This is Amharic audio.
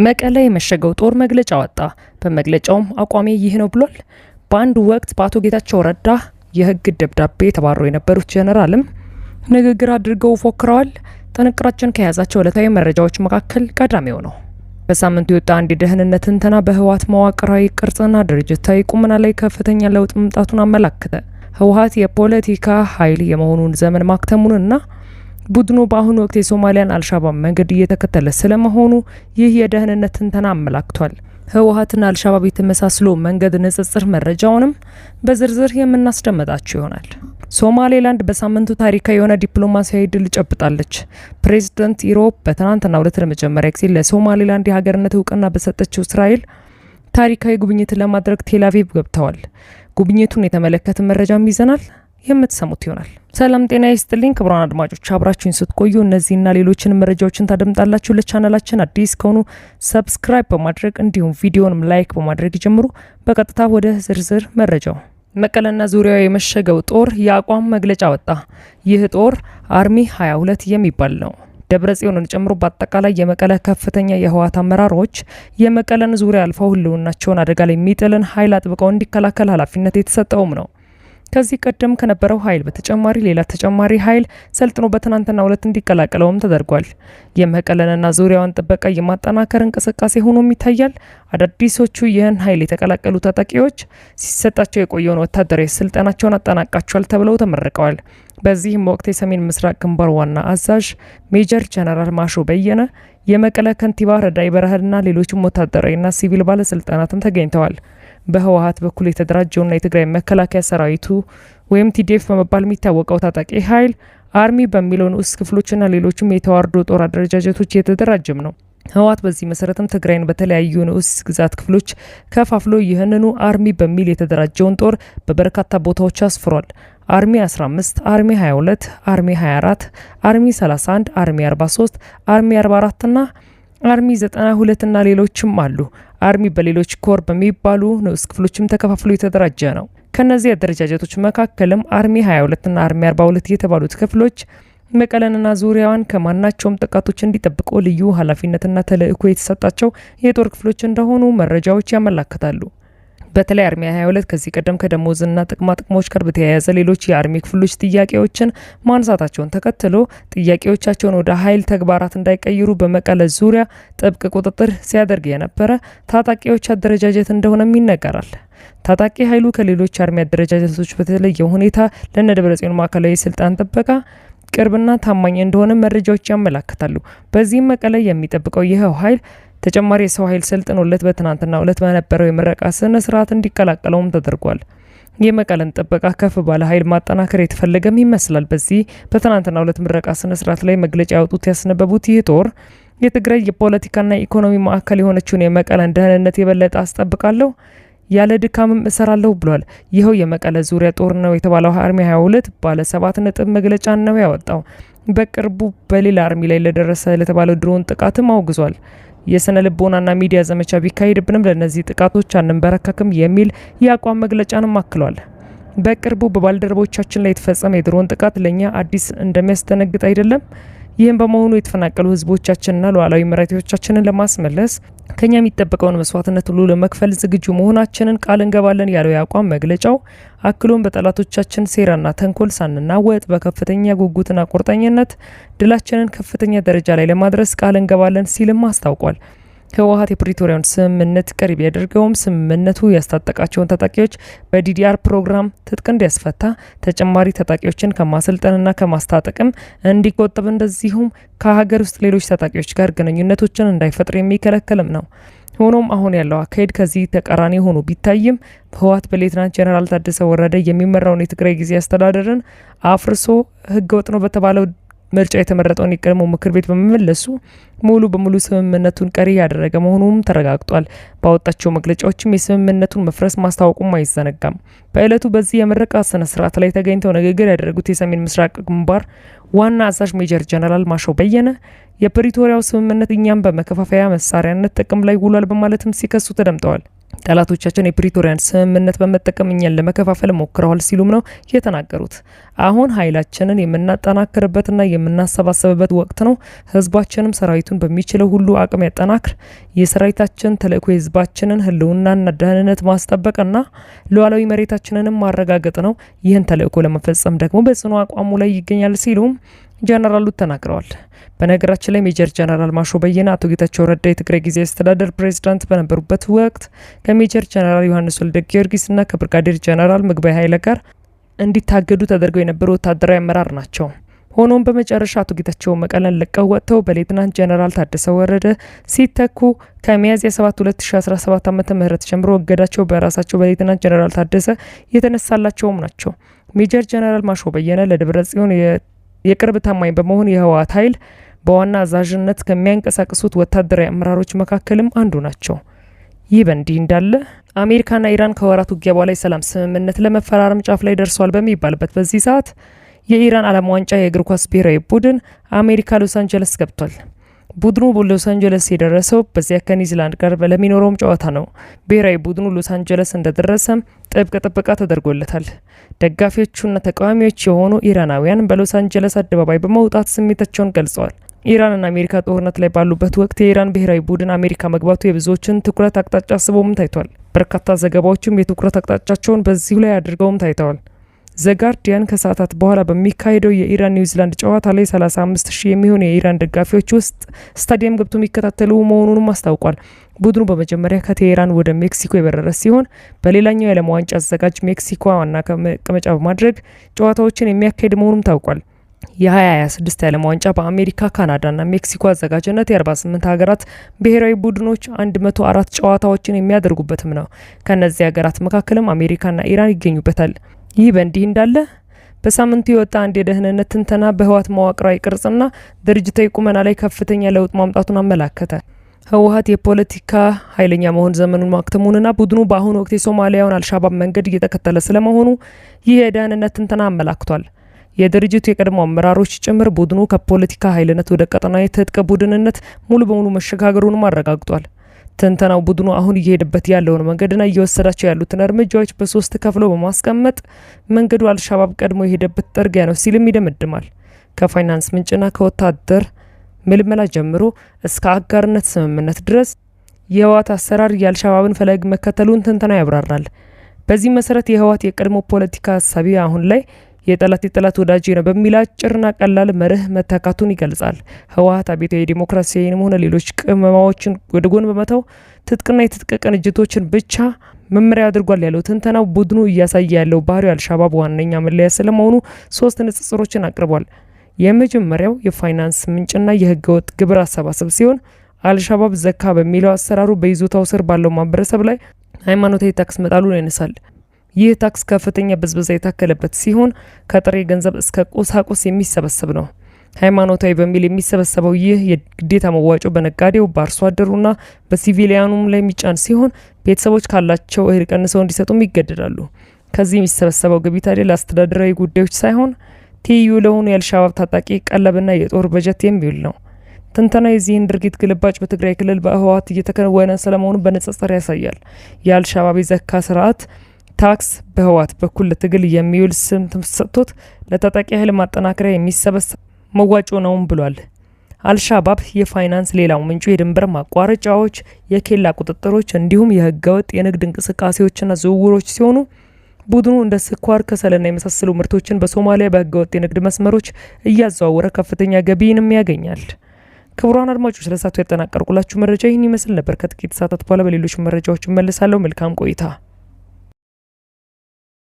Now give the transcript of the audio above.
መቀለ የመሸገው ጦር መግለጫ ወጣ። በመግለጫውም አቋሜ ይህ ነው ብሏል። በአንድ ወቅት በአቶ ጌታቸው ረዳ የህግ ደብዳቤ የተባረሩ የነበሩት ጀነራልም ንግግር አድርገው ፎክረዋል። ጥንቅራችን ከያዛቸው ዕለታዊ መረጃዎች መካከል ቀዳሚው ነው። በሳምንቱ የወጣ አንድ የደህንነት ትንተና በህወሓት መዋቅራዊ ቅርጽና ድርጅታዊ ቁመና ላይ ከፍተኛ ለውጥ መምጣቱን አመላከተ። ህወሓት የፖለቲካ ኃይል የመሆኑን ዘመን ማክተሙንና ቡድኑ በአሁኑ ወቅት የሶማሊያን አልሻባብ መንገድ እየተከተለ ስለመሆኑ ይህ የደህንነት ትንተና አመላክቷል። ህወሓትና አልሻባብ የተመሳስሎ መንገድ ንጽጽር መረጃውንም በዝርዝር የምናስደምጣችሁ ይሆናል። ሶማሌላንድ በሳምንቱ ታሪካዊ የሆነ ዲፕሎማሲያዊ ድል ጨብጣለች። ፕሬዚዳንት ኢሮብ በትናንትናው ዕለት ለመጀመሪያ ጊዜ ለሶማሌላንድ የሀገርነት እውቅና በሰጠችው እስራኤል ታሪካዊ ጉብኝት ለማድረግ ቴልአቪቭ ገብተዋል። ጉብኝቱን የተመለከተ መረጃም ይዘናል፣ የምትሰሙት ይሆናል። ሰላም ጤና ይስጥልኝ ክቡራን አድማጮች፣ አብራችሁን ስትቆዩ እነዚህና ሌሎችን መረጃዎችን ታደምጣላችሁ። ለቻናላችን አዲስ ከሆኑ ሰብስክራይብ በማድረግ እንዲሁም ቪዲዮንም ላይክ በማድረግ ይጀምሩ። በቀጥታ ወደ ዝርዝር መረጃው። መቀለና ዙሪያው የመሸገው ጦር የአቋም መግለጫ ወጣ። ይህ ጦር አርሚ 22 የሚባል ነው። ደብረጽዮንን ጨምሮ በአጠቃላይ የመቀለ ከፍተኛ የህወሓት አመራሮች የመቀለን ዙሪያ አልፈው ህልውናቸውን አደጋ ላይ የሚጥልን ኃይል አጥብቀው እንዲከላከል ኃላፊነት የተሰጠውም ነው። ከዚህ ቀደም ከነበረው ኃይል በተጨማሪ ሌላ ተጨማሪ ኃይል ሰልጥኖ በትናንትናው ዕለት እንዲቀላቀለውም ተደርጓል። የመቀለንና ዙሪያውን ጥበቃ የማጠናከር እንቅስቃሴ ሆኖም ይታያል። አዳዲሶቹ ይህን ኃይል የተቀላቀሉ ታጣቂዎች ሲሰጣቸው የቆየውን ወታደራዊ ስልጠናቸውን አጠናቃቸዋል ተብለው ተመርቀዋል። በዚህም ወቅት የሰሜን ምስራቅ ግንባር ዋና አዛዥ ሜጀር ጀነራል ማሾ በየነ፣ የመቀለ ከንቲባ ረዳይ በረሃና ሌሎችም ወታደራዊና ሲቪል ባለስልጣናትም ተገኝተዋል። በህወሓት በኩል የተደራጀውና የትግራይ መከላከያ ሰራዊቱ ወይም ቲዲኤፍ በመባል የሚታወቀው ታጣቂ ኃይል አርሚ በሚለው ንዑስ ክፍሎችና ሌሎችም የተዋርዶ ጦር አደረጃጀቶች የተደራጀም ነው። ህወሓት በዚህ መሰረትም ትግራይን በተለያዩ ንዑስ ግዛት ክፍሎች ከፋፍሎ ይህንኑ አርሚ በሚል የተደራጀውን ጦር በበርካታ ቦታዎች አስፍሯል። አርሚ 15፣ አርሚ 22፣ አርሚ 24፣ አርሚ 31፣ አርሚ 43፣ አርሚ 44 እና አርሚ 92 እና ሌሎችም አሉ። አርሚ በሌሎች ኮር በሚባሉ ንዑስ ክፍሎችም ተከፋፍሎ የተደራጀ ነው። ከነዚህ አደረጃጀቶች መካከልም አርሚ 22 እና አርሚ 42 የተባሉት ክፍሎች መቀለንና ዙሪያዋን ከማናቸውም ጥቃቶች እንዲጠብቁ ልዩ ኃላፊነትና ተልእኮ የተሰጣቸው የጦር ክፍሎች እንደሆኑ መረጃዎች ያመላክታሉ። በተለይ አርሚ 22 ከዚህ ቀደም ከደሞዝና ጥቅሞች ጋር በተያያዘ ሌሎች የአርሚ ክፍሎች ጥያቄዎችን ማንሳታቸውን ተከትሎ ጥያቄዎቻቸውን ወደ ኃይል ተግባራት እንዳይቀይሩ በመቀለ ዙሪያ ጥብቅ ቁጥጥር ሲያደርግ የነበረ ታጣቂዎች አደረጃጀት እንደሆነም ይነገራል። ታጣቂ ኃይሉ ከሌሎች አርሚ አደረጃጀቶች በተለየ ሁኔታ ለደብረጽዮን ማዕከላዊ ስልጣን ጥበቃ ቅርብና ታማኝ እንደሆነ መረጃዎች ያመላክታሉ። በዚህም መቀለ የሚጠብቀው ይኸው ኃይል ተጨማሪ የሰው ኃይል ሰልጥኖለት በትናንትናው ዕለት በነበረው የምረቃ ስነ ስርዓት እንዲቀላቀለውም ተደርጓል። የመቀለን ጥበቃ ከፍ ባለ ኃይል ማጠናከር የተፈለገም ይመስላል። በዚህ በትናንትናው ዕለት ምረቃ ስነ ስርዓት ላይ መግለጫ ያወጡት ያስነበቡት ይህ ጦር የትግራይ የፖለቲካና ኢኮኖሚ ማዕከል የሆነችውን የመቀለን ደህንነት የበለጠ አስጠብቃለሁ፣ ያለ ድካምም እሰራለሁ ብሏል። ይኸው የመቀለ ዙሪያ ጦር ነው የተባለው አርሚ 22 ባለ 7 ነጥብ መግለጫ ነው ያወጣው። በቅርቡ በሌላ አርሚ ላይ ለደረሰ ለተባለው ድሮን ጥቃትም አውግዟል። የስነ ልቦናና ሚዲያ ዘመቻ ቢካሄድብንም ለነዚህ ጥቃቶች አንንበረከክም የሚል የአቋም መግለጫንም አክሏል። በቅርቡ በባልደረቦቻችን ላይ የተፈጸመ የድሮን ጥቃት ለኛ አዲስ እንደሚያስደነግጥ አይደለም። ይህም በመሆኑ የተፈናቀሉ ህዝቦቻችንና ሉዓላዊ መሬቶቻችንን ለማስመለስ ከኛ የሚጠበቀውን መስዋዕትነት ሁሉ ለመክፈል ዝግጁ መሆናችንን ቃል እንገባለን ያለው የአቋም መግለጫው አክሎም በጠላቶቻችን ሴራና ተንኮል ሳንናወጥ በከፍተኛ ጉጉትና ቁርጠኝነት ድላችንን ከፍተኛ ደረጃ ላይ ለማድረስ ቃል እንገባለን ሲልም አስታውቋል። ህወሓት የፕሪቶሪያውን ስምምነት ቀሪ ቢያደርገውም ስምምነቱ ያስታጠቃቸውን ታጣቂዎች በዲዲአር ፕሮግራም ትጥቅ እንዲያስፈታ ተጨማሪ ታጣቂዎችን ከማሰልጠንና ከማስታጠቅም እንዲቆጠብ እንደዚሁም ከሀገር ውስጥ ሌሎች ታጣቂዎች ጋር ግንኙነቶችን እንዳይፈጥር የሚከለከልም ነው። ሆኖም አሁን ያለው አካሄድ ከዚህ ተቃራኒ ሆኖ ቢታይም ህወሓት በሌተናንት ጄኔራል ታደሰ ወረደ የሚመራውን የትግራይ ጊዜያዊ አስተዳደርን አፍርሶ ህገወጥ ነው በተባለው ምርጫ የተመረጠውን የቀድሞ ምክር ቤት በመመለሱ ሙሉ በሙሉ ስምምነቱን ቀሪ ያደረገ መሆኑም ተረጋግጧል። ባወጣቸው መግለጫዎችም የስምምነቱን መፍረስ ማስታወቁም አይዘነጋም። በዕለቱ በዚህ የምረቃ ስነ ስርዓት ላይ ተገኝተው ንግግር ያደረጉት የሰሜን ምስራቅ ግንባር ዋና አዛዥ ሜጀር ጀነራል ማሾ በየነ የፕሪቶሪያው ስምምነት እኛም በመከፋፈያ መሳሪያነት ጥቅም ላይ ውሏል በማለትም ሲከሱ ተደምጠዋል። ጠላቶቻችን የፕሪቶሪያን ስምምነት በመጠቀም እኛን ለመከፋፈል ሞክረዋል ሲሉም ነው የተናገሩት። አሁን ኃይላችንን የምናጠናክርበትና የምናሰባሰብበት ወቅት ነው። ህዝባችንም ሰራዊቱን በሚችለው ሁሉ አቅም ያጠናክር። የሰራዊታችን ተልእኮ የህዝባችንን ህልውናና ደህንነት ማስጠበቅና ሉዓላዊ መሬታችንንም ማረጋገጥ ነው። ይህን ተልእኮ ለመፈጸም ደግሞ በጽኑ አቋሙ ላይ ይገኛል ሲሉም ጀነራሉ ተናግረዋል። በነገራችን ላይ ሜጀር ጀነራል ማሾ በየነ አቶ ጌታቸው ረዳ የትግራይ ጊዜያዊ አስተዳደር ፕሬዝዳንት በነበሩበት ወቅት ከሜጀር ጀነራል ዮሐንስ ወልደ ጊዮርጊስና ከብርጋዴር ጀነራል ምግባይ ኃይለ ጋር እንዲታገዱ ተደርገው የነበሩ ወታደራዊ አመራር ናቸው። ሆኖም በመጨረሻ አቶ ጌታቸው መቀለን ለቀው ወጥተው በሌትናንት ጀነራል ታደሰ ወረደ ሲተኩ ከሚያዝያ 7 2017 ዓ.ም ጀምሮ እገዳቸው በራሳቸው በሌትናንት ጀነራል ታደሰ የተነሳላቸውም ናቸው። ሜጀር ጀነራል ማሾ በየነ ለደብረ ጽዮን የቅርብ ታማኝ በመሆን የህወሓት ኃይል በዋና አዛዥነት ከሚያንቀሳቅሱት ወታደራዊ አመራሮች መካከልም አንዱ ናቸው። ይህ በእንዲህ እንዳለ አሜሪካና ኢራን ከወራት ውጊያ በኋላ የሰላም ስምምነት ለመፈራረም ጫፍ ላይ ደርሷል በሚባልበት በዚህ ሰዓት የኢራን ዓለም ዋንጫ የእግር ኳስ ብሔራዊ ቡድን አሜሪካ ሎስ አንጀለስ ገብቷል። ቡድኑ በሎስ አንጀለስ የደረሰው በዚያ ከኒውዚላንድ ጋር ለሚኖረውም ጨዋታ ነው። ብሔራዊ ቡድኑ ሎስ አንጀለስ እንደደረሰም ጥብቅ ጥበቃ ተደርጎለታል። ደጋፊዎቹና ተቃዋሚዎች የሆኑ ኢራናውያን በሎስ አንጀለስ አደባባይ በመውጣት ስሜታቸውን ገልጸዋል። ኢራንና አሜሪካ ጦርነት ላይ ባሉበት ወቅት የኢራን ብሔራዊ ቡድን አሜሪካ መግባቱ የብዙዎችን ትኩረት አቅጣጫ ስቦም ታይቷል። በርካታ ዘገባዎችም የትኩረት አቅጣጫቸውን በዚሁ ላይ አድርገውም ታይተዋል። ዘጋርዲያን ከሰዓታት በኋላ በሚካሄደው የኢራን ኒውዚላንድ ጨዋታ ላይ 35,000 የሚሆኑ የኢራን ደጋፊዎች ውስጥ ስታዲየም ገብቶ የሚከታተሉ መሆኑንም አስታውቋል። ቡድኑ በመጀመሪያ ከቴሄራን ወደ ሜክሲኮ የበረረ ሲሆን በሌላኛው የዓለም ዋንጫ አዘጋጅ ሜክሲኮ ዋና መቀመጫ በማድረግ ጨዋታዎችን የሚያካሄድ መሆኑም ታውቋል። የ2026 የዓለም ዋንጫ በአሜሪካ፣ ካናዳና ሜክሲኮ አዘጋጅነት የ48 ሀገራት ብሔራዊ ቡድኖች 104 ጨዋታዎችን የሚያደርጉበትም ነው። ከእነዚህ ሀገራት መካከልም አሜሪካና ኢራን ይገኙበታል። ይህ በእንዲህ እንዳለ በሳምንቱ የወጣ አንድ የደህንነት ትንተና በህወሓት መዋቅራዊ ቅርጽና ድርጅታዊ ቁመና ላይ ከፍተኛ ለውጥ ማምጣቱን አመላከተ። ህወሓት የፖለቲካ ኃይለኛ መሆን ዘመኑን ማክተሙንና ቡድኑ በአሁኑ ወቅት የሶማሊያውን አልሻባብ መንገድ እየተከተለ ስለመሆኑ ይህ የደህንነት ትንተና አመላክቷል። የድርጅቱ የቀድሞ አመራሮች ጭምር ቡድኑ ከፖለቲካ ኃይልነት ወደ ቀጠናዊ ትጥቅ ቡድንነት ሙሉ በሙሉ መሸጋገሩንም አረጋግጧል። ትንተናው ቡድኑ አሁን እየሄደበት ያለውን መንገድና እየወሰዳቸው ያሉትን እርምጃዎች በሶስት ከፍሎ በማስቀመጥ መንገዱ አልሻባብ ቀድሞ የሄደበት ጥርጊያ ነው ሲልም ይደመድማል። ከፋይናንስ ምንጭና ከወታደር ምልመላ ጀምሮ እስከ አጋርነት ስምምነት ድረስ የህወሓት አሰራር የአልሻባብን ፈለግ መከተሉን ትንተናው ያብራራል። በዚህ መሰረት የህወሓት የቀድሞ ፖለቲካ ሀሳቢ አሁን ላይ የጠላት ወዳጅ ነው በሚል አጭርና ቀላል መርህ መተካቱን ይገልጻል። ህወሓት አብዮታዊ ዲሞክራሲያዊንም ሆነ ሌሎች ቅመማዎችን ወደ ጎን በመተው ትጥቅና የትጥቅ ቅንጅቶችን ብቻ መመሪያ አድርጓል ያለው ትንተናው ቡድኑ እያሳየ ያለው ባህሪው አልሻባብ ዋነኛ መለያ ስለመሆኑ 3 ንጽጽሮችን አቅርቧል። የመጀመሪያው የፋይናንስ ምንጭና የህገወጥ ግብር አሰባሰብ ሲሆን አልሻባብ ዘካ በሚለው አሰራሩ በይዞታው ስር ባለው ማህበረሰብ ላይ ሃይማኖታዊ ታክስ መጣሉን ያነሳል። ይህ ታክስ ከፍተኛ ብዝበዛ የታከለበት ሲሆን ከጥሬ ገንዘብ እስከ ቁሳቁስ የሚሰበሰብ ነው። ሃይማኖታዊ በሚል የሚሰበሰበው ይህ የግዴታ መዋጮ በነጋዴው በአርሶ አደሩና በሲቪሊያኑም ላይ የሚጫን ሲሆን ቤተሰቦች ካላቸው እህል ቀንሰው እንዲሰጡም ይገደዳሉ። ከዚህ የሚሰበሰበው ገቢ ታዲያ ለአስተዳደራዊ ጉዳዮች ሳይሆን ትይዩ ለሆኑ የአልሻባብ ታጣቂ ቀለብና የጦር በጀት የሚውል ነው። ትንተና የዚህን ድርጊት ግልባጭ በትግራይ ክልል በህወሓት እየተከናወነ ስለመሆኑ በንጽጽር ያሳያል። የአልሻባብ የዘካ ስርዓት ታክስ በህወሓት በኩል ለትግል የሚውል ስም ተሰጥቶት ለታጣቂ ኃይል ማጠናከሪያ የሚሰበሰብ መዋጮ ነውም ብሏል። አልሻባብ የፋይናንስ ሌላው ምንጩ የድንበር ማቋረጫዎች፣ የኬላ ቁጥጥሮች እንዲሁም የህገወጥ የንግድ እንቅስቃሴዎችና ዝውውሮች ሲሆኑ ቡድኑ እንደ ስኳር፣ ከሰልና የመሳሰሉ ምርቶችን በሶማሊያ በህገወጥ የንግድ መስመሮች እያዘዋወረ ከፍተኛ ገቢንም ያገኛል። ክቡራን አድማጮች ለሰዓቱ ያጠናቀርኩላችሁ መረጃ ይህን ይመስል ነበር። ከጥቂት ሰዓታት በኋላ በሌሎች መረጃዎች እመለሳለሁ። መልካም ቆይታ።